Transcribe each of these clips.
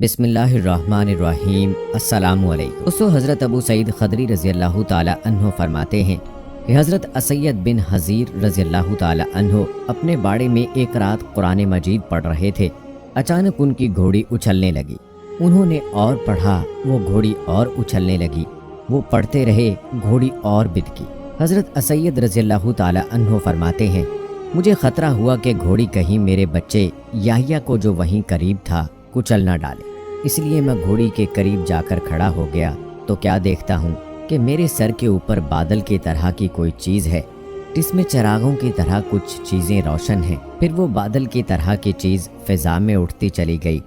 بسم اللہ الرحمن الرحیم۔ السلام علیکم۔ دوستو، حضرت ابو سعید خدری رضی اللہ تعالی عنہ فرماتے ہیں کہ حضرت اسید بن حضیر رضی اللہ تعالی عنہ اپنے باڑے میں ایک رات قرآن مجید پڑھ رہے تھے۔ اچانک ان کی گھوڑی اچھلنے لگی۔ انہوں نے اور پڑھا، وہ گھوڑی اور اچھلنے لگی۔ وہ پڑھتے رہے، گھوڑی اور بدکی۔ حضرت اسید رضی اللہ تعالی عنہ فرماتے ہیں، مجھے خطرہ ہوا کہ گھوڑی کہیں میرے بچے یحییٰ کو جو وہیں قریب تھا کچل نہ ڈالے، اس لیے میں گھوڑی کے قریب جا کر کھڑا ہو گیا تو کیا دیکھتا ہوں کہ میرے سر کے اوپر بادل کی طرح کی کوئی چیز ہے جس میں چراغوں کی طرح کچھ چیزیں روشن ہیں۔ پھر وہ بادل کی طرح کی چیز فضا میں اٹھتی چلی گئی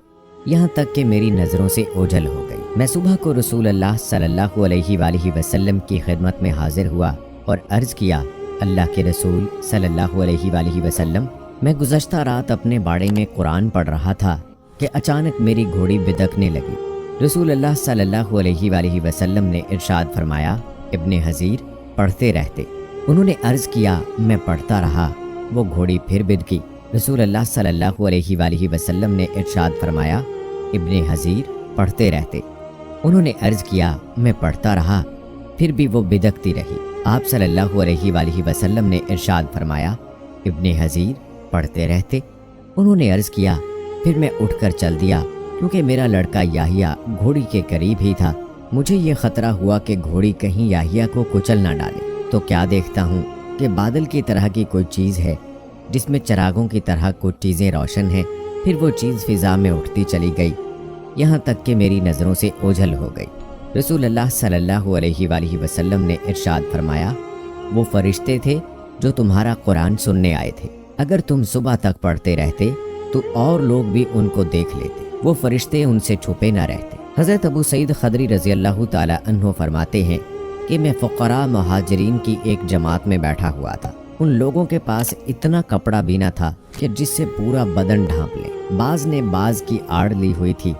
یہاں تک کہ میری نظروں سے اوجھل ہو گئی۔ میں صبح کو رسول اللہ صلی اللہ علیہ وآلہ وسلم کی خدمت میں حاضر ہوا اور عرض کیا، اللہ کے رسول صلی اللہ علیہ وآلہ وسلم، میں گزشتہ رات اپنے باڑے میں قرآن پڑھ رہا تھا کہ اچانک میری گھوڑی بدکنے لگی۔ رسول اللہ صلی اللہ علیہ وآلہ وسلم نے ارشاد فرمایا، ابن حضیر پڑھتے رہتے۔ انہوں نے عرض کیا، میں پڑھتا رہا، وہ گھوڑی پھر بدکی۔ رسول اللہ صلی اللہ علیہ وآلہ وسلم نے ارشاد فرمایا، ابن حضیر پڑھتے رہتے۔ انہوں نے عرض کیا، میں پڑھتا رہا، پھر بھی وہ بدکتی رہی۔ آپ صلی اللہ علیہ وآلہ وسلم نے ارشاد فرمایا، ابن حضیر پڑھتے رہتے۔ انہوں نے عرض کیا، پھر میں اٹھ کر چل دیا کیونکہ میرا لڑکا یحییٰ گھوڑی کے قریب ہی تھا۔ مجھے یہ خطرہ ہوا کہ گھوڑی کہیں یحییٰ کو کچل نہ ڈالے، تو کیا دیکھتا ہوں کہ بادل کی طرح کی کوئی چیز ہے جس میں چراغوں کی طرح کچھ چیزیں روشن ہیں۔ پھر وہ چیز فضا میں اٹھتی چلی گئی یہاں تک کہ میری نظروں سے اوجھل ہو گئی۔ رسول اللہ صلی اللہ علیہ وآلہ وسلم نے ارشاد فرمایا، وہ فرشتے تھے جو تمہارا قرآن سننے آئے تھے۔ اگر تم صبح تک پڑھتے رہتے تو اور لوگ بھی ان کو دیکھ لیتے، وہ فرشتے ان سے چھپے نہ رہتے۔ حضرت ابو سعید خدری رضی اللہ تعالی عنہ فرماتے ہیں کہ میں فقراء مہاجرین کی ایک جماعت میں بیٹھا ہوا تھا۔ ان لوگوں کے پاس اتنا کپڑا بھی نہ تھا کہ جس سے پورا بدن ڈھانپ لے۔ بعض نے بعض کی آڑ لی ہوئی تھی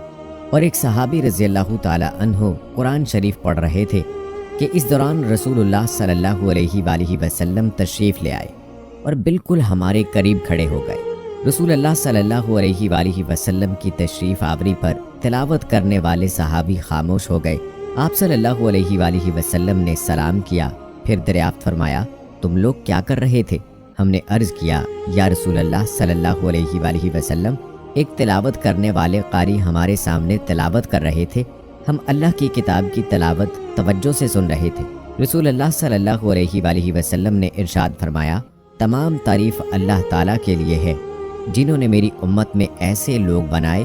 اور ایک صحابی رضی اللہ تعالی عنہ قرآن شریف پڑھ رہے تھے کہ اس دوران رسول اللہ صلی اللہ علیہ وآلہ وسلم تشریف لے آئے اور بالکل ہمارے قریب کھڑے ہو گئے۔ رسول اللہ صلی اللہ علیہ وآلہ وسلم کی تشریف آوری پر تلاوت کرنے والے صحابی خاموش ہو گئے۔ آپ صلی اللہ علیہ وآلہ وسلم نے سلام کیا، پھر دریافت فرمایا، تم لوگ کیا کر رہے تھے؟ ہم نے عرض کیا، یا رسول اللہ صلی اللہ علیہ وآلہ وسلم، ایک تلاوت کرنے والے قاری ہمارے سامنے تلاوت کر رہے تھے، ہم اللہ کی کتاب کی تلاوت توجہ سے سن رہے تھے۔ رسول اللہ صلی اللہ علیہ وآلہ وسلم نے ارشاد فرمایا، تمام تعریف اللہ تعالیٰ کے لیے ہے جنہوں نے میری امت میں ایسے لوگ بنائے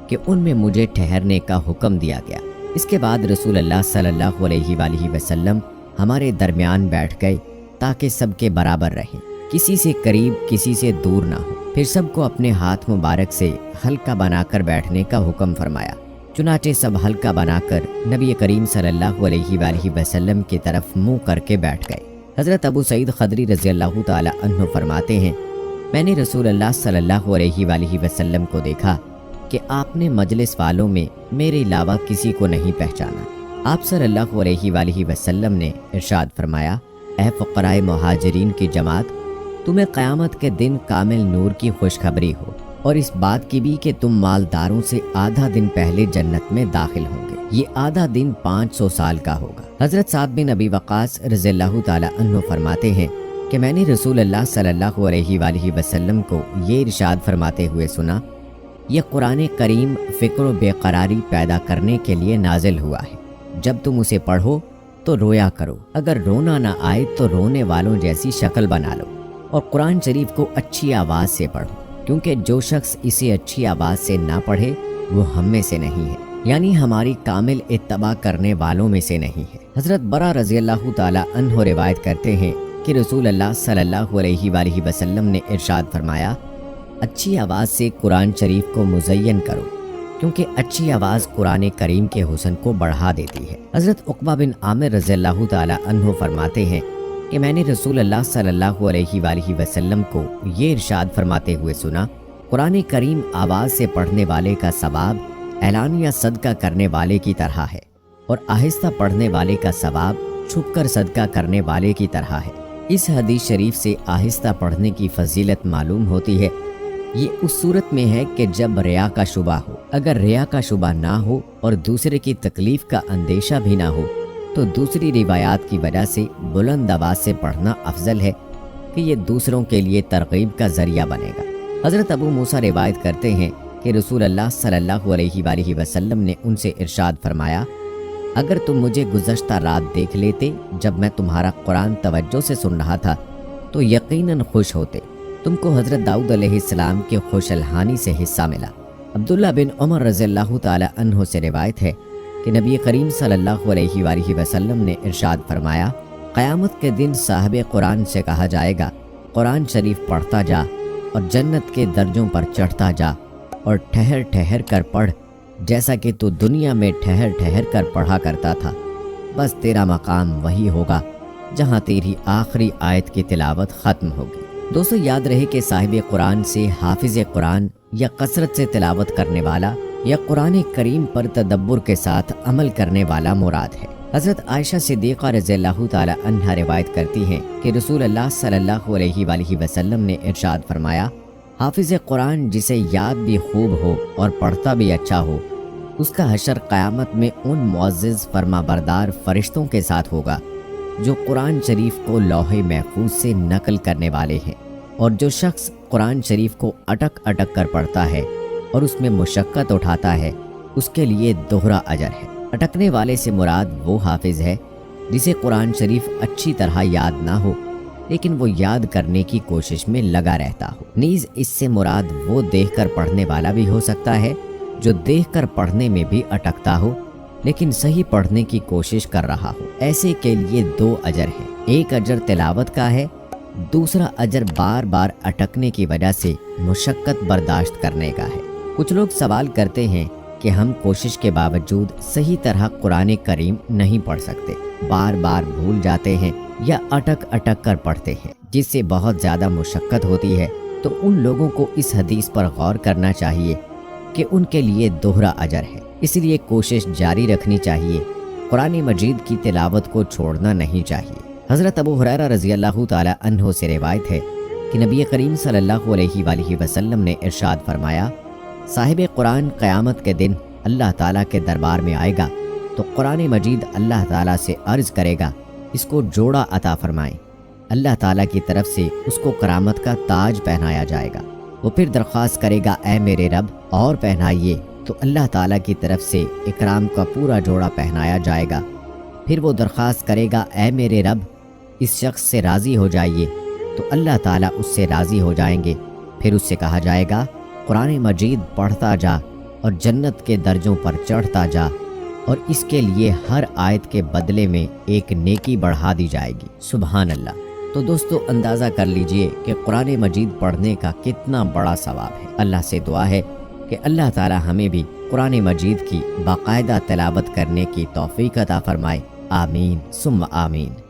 کہ ان میں مجھے ٹھہرنے کا حکم دیا گیا۔ اس کے بعد رسول اللہ صلی اللہ علیہ وآلہ وسلم ہمارے درمیان بیٹھ گئے تاکہ سب کے برابر رہیں، کسی سے قریب کسی سے دور نہ ہو۔ پھر سب کو اپنے ہاتھ مبارک سے حلقہ بنا کر بیٹھنے کا حکم فرمایا۔ چنانچہ سب حلقہ بنا کر نبی کریم صلی اللہ علیہ وآلہ وسلم کی طرف منہ کر کے بیٹھ گئے۔ حضرت ابو سعید خدری رضی اللہ تعالی عنہ فرماتے ہیں، میں نے رسول اللہ صلی اللہ علیہ وآلہ وسلم کو دیکھا کہ آپ نے مجلس والوں میں میرے علاوہ کسی کو نہیں پہچانا۔ آپ صلی اللہ علیہ وآلہ وسلم نے ارشاد فرمایا، اے فقراء مہاجرین کی جماعت، تمہیں قیامت کے دن کامل نور کی خوشخبری ہو، اور اس بات کی بھی کہ تم مالداروں سے آدھا دن پہلے جنت میں داخل ہوں گے۔ یہ آدھا دن 500 سال کا ہوگا۔ حضرت سعد بن ابی وقاص رضی اللہ تعالی عنہ فرماتے ہیں کہ میں نے رسول اللہ صلی اللہ علیہ وآلہ وسلم کو یہ ارشاد فرماتے ہوئے سنا، یہ قرآن کریم فکر و بے قراری پیدا کرنے کے لیے نازل ہوا ہے۔ جب تم اسے پڑھو تو رویا کرو، اگر رونا نہ آئے تو رونے والوں جیسی شکل بنا لو، اور قرآن شریف کو اچھی آواز سے پڑھو، کیونکہ جو شخص اسے اچھی آواز سے نہ پڑھے وہ ہم میں سے نہیں ہے، یعنی ہماری کامل اتباع کرنے والوں میں سے نہیں ہے۔ حضرت برا رضی اللہ تعالی عنہ روایت کرتے ہیں کہ رسول اللہ صلی اللہ علیہ وآلہ وسلم نے ارشاد فرمایا، اچھی آواز سے قرآن شریف کو مزین کرو، کیونکہ اچھی آواز قرآن کریم کے حسن کو بڑھا دیتی ہے۔ حضرت عقبہ بن عامر رضی اللہ تعالی عنہ فرماتے ہیں کہ میں نے رسول اللہ صلی اللہ علیہ وآلہ وسلم کو یہ ارشاد فرماتے ہوئے سنا، قرآن کریم آواز سے پڑھنے والے کا ثواب اعلانیہ صدقہ کرنے والے کی طرح ہے، اور آہستہ پڑھنے والے کا ثواب چھپ کر صدقہ کرنے والے کی طرح ہے۔ اس حدیث شریف سے آہستہ پڑھنے کی فضیلت معلوم ہوتی ہے یہ اس صورت میں ہے کہ جب ریا کا شبہ ہو۔ اگر ریا کا شبہ نہ ہو اور دوسرے کی تکلیف کا اندیشہ بھی نہ ہو تو دوسری روایات کی وجہ سے بلند آواز سے پڑھنا افضل ہے کہ یہ دوسروں کے لیے ترغیب کا ذریعہ بنے گا۔ حضرت ابو موسیٰ روایت کرتے ہیں کہ رسول اللہ صلی اللہ علیہ وآلہ وسلم نے ان سے ارشاد فرمایا، اگر تم مجھے گزشتہ رات دیکھ لیتے جب میں تمہارا قرآن توجہ سے سن رہا تھا تو یقیناً خوش ہوتے۔ تم کو حضرت داؤد علیہ السلام کے خوش الحانی سے حصہ ملا۔ عبداللہ بن عمر رضی اللہ تعالی عنہ سے روایت ہے کہ نبی کریم صلی اللہ علیہ وآلہ وسلم نے ارشاد فرمایا، قیامت کے دن صاحب قرآن سے کہا جائے گا، قرآن شریف پڑھتا جا اور جنت کے درجوں پر چڑھتا جا اور ٹھہر ٹھہر کر پڑھ جیسا کہ تو دنیا میں ٹھہر ٹھہر کر پڑھا کرتا تھا، بس تیرا مقام وہی ہوگا جہاں تیری آخری آیت کی تلاوت ختم ہوگی۔ دوستو یاد رہے کہ صاحب قرآن سے حافظ قرآن یا کثرت سے تلاوت کرنے والا یا قرآن کریم پر تدبر کے ساتھ عمل کرنے والا مراد ہے۔ حضرت عائشہ صدیقہ رضی اللہ تعالی عنہا روایت کرتی ہیں کہ رسول اللہ صلی اللہ علیہ وآلہ وسلم نے ارشاد فرمایا، حافظ قرآن جسے یاد بھی خوب ہو اور پڑھتا بھی اچھا ہو، اس کا حشر قیامت میں ان معزز فرما بردار فرشتوں کے ساتھ ہوگا جو قرآن شریف کو لوح محفوظ سے نقل کرنے والے ہیں، اور جو شخص قرآن شریف کو اٹک اٹک کر پڑھتا ہے اور اس میں مشقت اٹھاتا ہے اس کے لیے دوہرا اجر ہے۔ اٹکنے والے سے مراد وہ حافظ ہے جسے قرآن شریف اچھی طرح یاد نہ ہو لیکن وہ یاد کرنے کی کوشش میں لگا رہتا ہو۔ نیز اس سے مراد وہ دیکھ کر پڑھنے والا بھی ہو سکتا ہے جو دیکھ کر پڑھنے میں بھی اٹکتا ہو لیکن صحیح پڑھنے کی کوشش کر رہا ہو۔ ایسے کے لیے دو اجر ہیں، ایک اجر تلاوت کا ہے، دوسرا اجر بار بار اٹکنے کی وجہ سے مشقت برداشت کرنے کا ہے۔ کچھ لوگ سوال کرتے ہیں کہ ہم کوشش کے باوجود صحیح طرح قرآن کریم نہیں پڑھ سکتے، بار بار بھول جاتے ہیں یا اٹک اٹک کر پڑھتے ہیں جس سے بہت زیادہ مشقت ہوتی ہے۔ تو ان لوگوں کو اس حدیث پر غور کرنا چاہیے کہ ان کے لیے دوہرا اجر ہے، اس لیے کوشش جاری رکھنی چاہیے، قرآن مجید کی تلاوت کو چھوڑنا نہیں چاہیے۔ حضرت ابو ہریرہ رضی اللہ تعالی عنہ سے روایت ہے کہ نبی کریم صلی اللہ علیہ وآلہ وسلم نے ارشاد فرمایا، صاحب قرآن قیامت کے دن اللہ تعالیٰ کے دربار میں آئے گا تو قرآن مجید اللہ تعالیٰ سے عرض کرے گا، اس کو جوڑا عطا فرمائیں۔ اللہ تعالیٰ کی طرف سے اس کو کرامت کا تاج پہنایا جائے گا۔ وہ پھر درخواست کرے گا، اے میرے رب اور پہنائیے، تو اللہ تعالیٰ کی طرف سے اکرام کا پورا جوڑا پہنایا جائے گا۔ پھر وہ درخواست کرے گا، اے میرے رب اس شخص سے راضی ہو جائیے، تو اللہ تعالیٰ اس سے راضی ہو جائیں گے۔ پھر اس سے کہا جائے گا، قرآن مجید پڑھتا جا اور جنت کے درجوں پر چڑھتا جا، اور اس کے لیے ہر آیت کے بدلے میں ایک نیکی بڑھا دی جائے گی۔ سبحان اللہ۔ تو دوستو اندازہ کر لیجئے کہ قرآن مجید پڑھنے کا کتنا بڑا ثواب ہے۔ اللہ سے دعا ہے کہ اللہ تعالی ہمیں بھی قرآن مجید کی باقاعدہ تلاوت کرنے کی توفیق عطا فرمائے۔ آمین ثم آمین۔